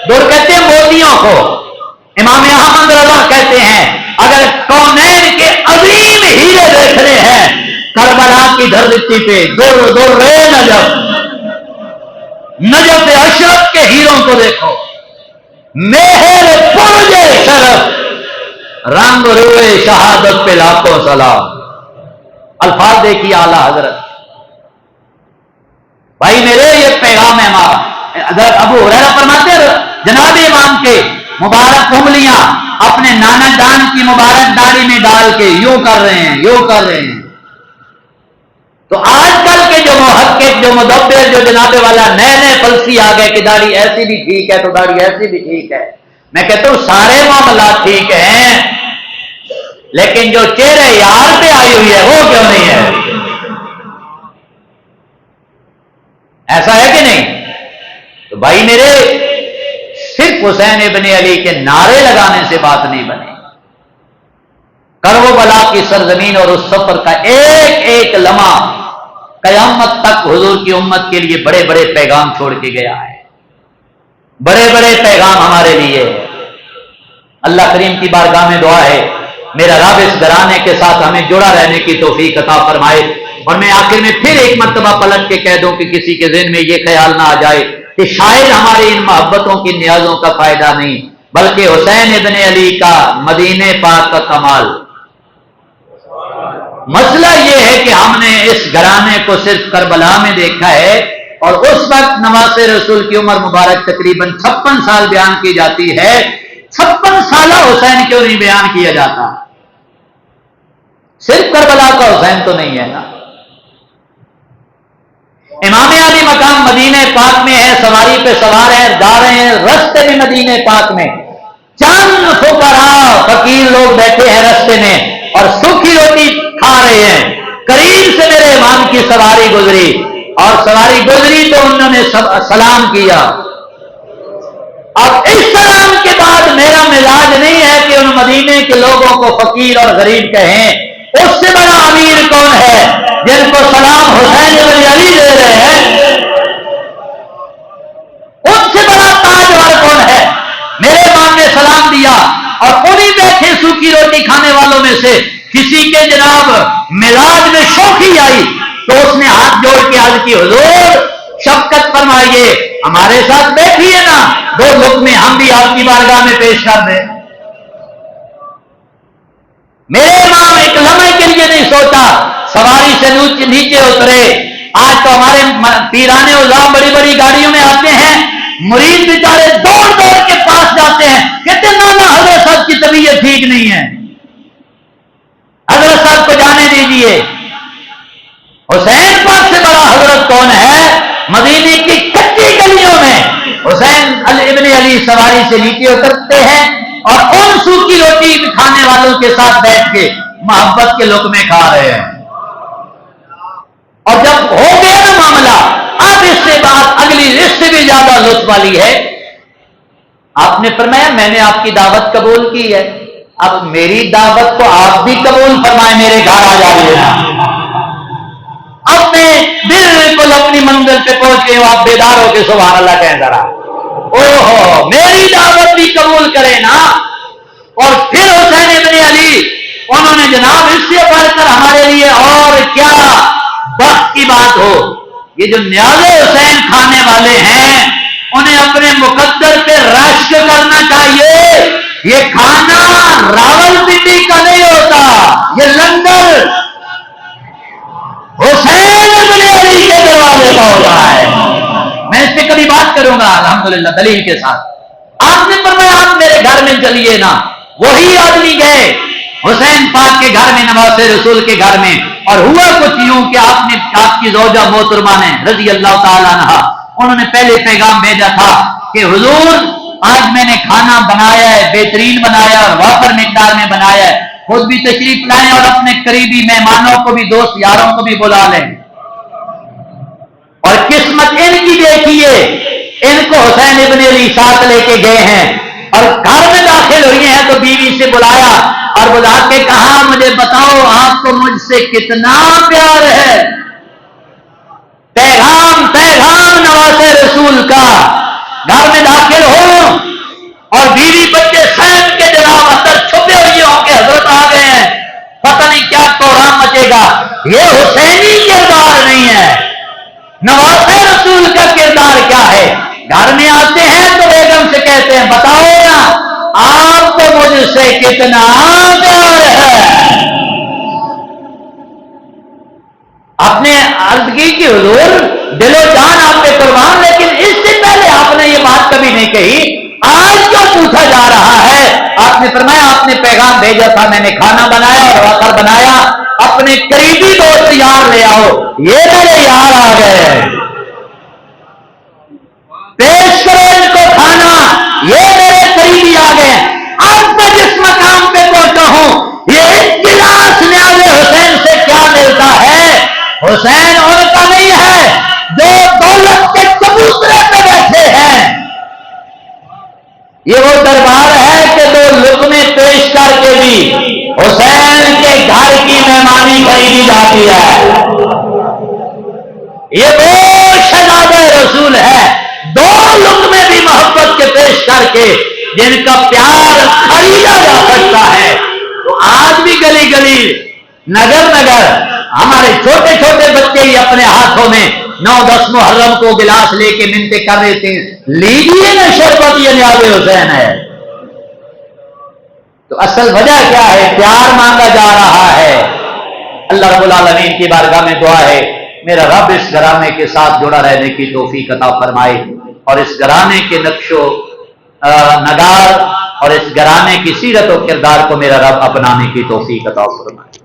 در کہتے ہیں موتیوں کو. امام احمد رضا کہتے ہیں اگر کونین کے عظیم ہیرے دیکھنے ہیں کربلا کی دھرتی پہ دور نجف اشرف کے ہیروں کو دیکھو، مہر پرج شرف رنگ روئے شہادت پہ لاکھوں سلام. الفاظ دیکھیے اعلیٰ حضرت. بھائی میرے یہ پیغام ہے ہمارا. حضرت ابو ہریرہ فرماتے ہیں جناب امام کے مبارک انگلیاں اپنے نانا جان کی مبارک داڑھی میں ڈال کے یوں کر رہے ہیں یوں کر رہے ہیں. تو آج کل کے جو محقق جو مدبر جو جناب والا نئے نئے فلسفی آ گئے کہ داڑھی ایسی بھی ٹھیک ہے تو داڑھی ایسی بھی ٹھیک ہے. میں کہتا ہوں سارے معاملات ٹھیک ہیں، لیکن جو چہرے یار پہ آئی ہوئی ہے وہ کیوں نہیں ہے؟ ایسا ہے کہ نہیں؟ تو بھائی میرے صرف حسین ابن علی کے نعرے لگانے سے بات نہیں بنے. کربلا کی سرزمین اور اس سفر کا ایک ایک لمحہ قیامت تک حضور کی امت کے لیے بڑے بڑے پیغام چھوڑ کے گیا ہے. بڑے بڑے پیغام ہمارے لیے. اللہ کریم کی بارگاہ میں دعا ہے میرا رب اس گھرانے کے ساتھ ہمیں جڑا رہنے کی توفیق عطا فرمائے. اور میں آخر میں پھر ایک مرتبہ پلٹ کے کہہ دوں کہ کسی کے ذہن میں یہ خیال نہ آ جائے کہ شاید ہماری ان محبتوں کی نیازوں کا فائدہ نہیں، بلکہ حسین ابن علی کا مدینے پاک کا کمال. مسئلہ یہ ہے کہ ہم نے اس گھرانے کو صرف کربلا میں دیکھا ہے، اور اس وقت نواسے رسول کی عمر مبارک تقریباً 56 سال بیان کی جاتی ہے. 56 سالہ حسین کیوں نہیں بیان کیا جاتا؟ صرف کربلا کا حسین تو نہیں ہے نا. امام علی مقام مدینہ پاک میں ہے، سواری پہ سوار ہیں، جا رہے ہیں رستے میں مدینہ پاک میں چند فقراء فقیر لوگ بیٹھے ہیں رستے میں اور سوکھی روٹی کھا رہے ہیں. قریب سے میرے امام کی سواری گزری اور سواری گزری تو انہوں نے سلام کیا. اب اس سلام کے بعد میرا مزاج نہیں ہے کہ ان مدینے کے لوگوں کو فقیر اور غریب کہیں. اس سے بڑا امیر کون ہے جن کو سلام حسین ابن علی دے رہے ہیں؟ ان سے بڑا تاجور کون ہے؟ میرے امام نے سلام دیا اور انہیں بیٹھے سوکھی روٹی کھانے والوں میں سے کسی کے جناب مزاج میں شوخی آئی تو اس نے ہاتھ جوڑ کے عرض کی حضور شفقت فرمائیے، ہمارے ساتھ بیٹھیے نا، 2 لقمے ہم بھی آپ کی بارگاہ میں پیش کر دیں. میرے امام ایک لمحے کے لیے نہیں سوچا، سواری سے نیچے اترے. آج تو ہمارے پیرانے عظام بڑی بڑی گاڑیوں میں آتے ہیں، مرید بیچارے دوڑ دوڑ کے پاس جاتے ہیں، کہتے نانا حضرت صاحب کی طبیعت ٹھیک نہیں ہے، حضرت صاحب کو جانے دیجیے. حسین پاک سے بڑا حضرت کون ہے؟ مدینے کی کچی گلیوں میں حسین ابن علی سواری سے نیچے اترتے ہیں اور ان سوکھی روٹی کھانے والوں کے ساتھ بیٹھ کے محبت کے لقمے کھا رہے ہیں. اور جب ہو گیا نا معاملہ، اب اس سے بات اگلی اس سے بھی زیادہ لطف والی ہے. آپ نے فرمایا میں نے آپ کی دعوت قبول کی ہے، اب میری دعوت کو آپ بھی قبول فرمائے، میرے گھر آ جائیے. اب میں بالکل اپنی منزل پہ پہنچ گئے ہوں، آپ بیدار ہو کے سبحان اللہ کہیں ذرا، اوہو میری دعوت بھی قبول کرے نا. اور پھر حسین ابن علی انہوں نے جناب اس سے بڑھ کر ہمارے لیے اور کیا بخت کی بات ہو، یہ جو نیاز حسین کھانے والے ہیں انہیں اپنے مقدر پہ رشک کرنا چاہیے. یہ کھانا راول پنڈی کا نہیں ہوتا، یہ لنگر حسین ابن علی کے دروازے کا ہوتا ہے. میں اس سے کبھی بات کروں گا الحمدللہ دلیل کے ساتھ. آپ نے فرمایا آپ میرے گھر میں چلیے نا. وہی آدمی گئے حسین پاک کے گھر میں، نواسے رسول کے گھر میں، اور ہوا کچھ یوں کہ آپ کی زوجہ محترمہ نے رضی اللہ تعالیٰ عنہا انہوں نے پہلے پیغام بھیجا تھا کہ حضور آج میں نے کھانا بنایا ہے، بہترین بنایا اور وافر مقدار میں بنایا ہے، خود بھی تشریف لائیں اور اپنے قریبی مہمانوں کو بھی، دوست یاروں کو بھی بلا لیں. اور قسمت ان کی دیکھیے، ان کو حسین ابن علی ساتھ لے کے گئے ہیں اور گھر میں داخل ہوئی ہیں تو بیوی سے بلایا اور بلا کے کہا مجھے بتاؤ آپ کو مجھ سے کتنا پیار ہے. پیغام نواسے رسول کا. گھر میں داخل ہو اور بیوی بچے سہن کے جناب اندر چھپے ہوئے ہوں کہ حضرت یہ حسینی کردار نہیں ہے. نواسہ رسول کا کردار کیا ہے؟ گھر میں آتے ہیں تو بیگم سے کہتے ہیں بتاؤ نا آپ کو مجھ سے کتنا پیار ہے. آپ نے عرض کی کہ حضور دل و جان آپ پہ قربان، لیکن اس سے پہلے آپ نے یہ بات کبھی نہیں کہی، آج کیوں پوچھا جا رہا ہے؟ آپ نے فرمایا آپ نے پیغام بھیجا تھا، میں نے کھانا بنایا اور آخر بنایا، اپنے قریبی دوست یار لے آؤ. یہ میرے یار آ گئے، پیش کرو ان کو کھانا، یہ میرے قریبی آ گئے. اب میں جس مقام پہ پہنچا ہوں یہ اجلاس نیاز حسین سے کیا ملتا ہے؟ حسین ان کا نہیں ہے جو دولت کے چبوترے پہ بیٹھے ہیں، یہ وہ دربار ہے کہ دو لقمے پیش کر کے بھی حسین کے گھر کی مہمانی خریدی جاتی ہے. یہ وہ شہزادہ رسول ہے، دو لقمے بھی محبت کے پیش کر کے جن کا پیار خریدا جا سکتا ہے. تو آج بھی گلی گلی نگر نگر ہمارے چھوٹے چھوٹے بچے ہی اپنے ہاتھوں میں 9-10 محرم کو گلاس لے کے منتیں کر رہے تھے، لیجیے نا شربت، یہ نیاز حسین ہے. تو اصل وجہ کیا ہے؟ پیار مانگا جا رہا ہے. اللہ رب العالمین کی بارگاہ میں دعا ہے میرا رب اس گھرانے کے ساتھ جڑا رہنے کی توفیق عطا فرمائے، اور اس گھرانے کے نقش و نگار اور اس گھرانے کی سیرت و کردار کو میرا رب اپنانے کی توفیق عطا فرمائے.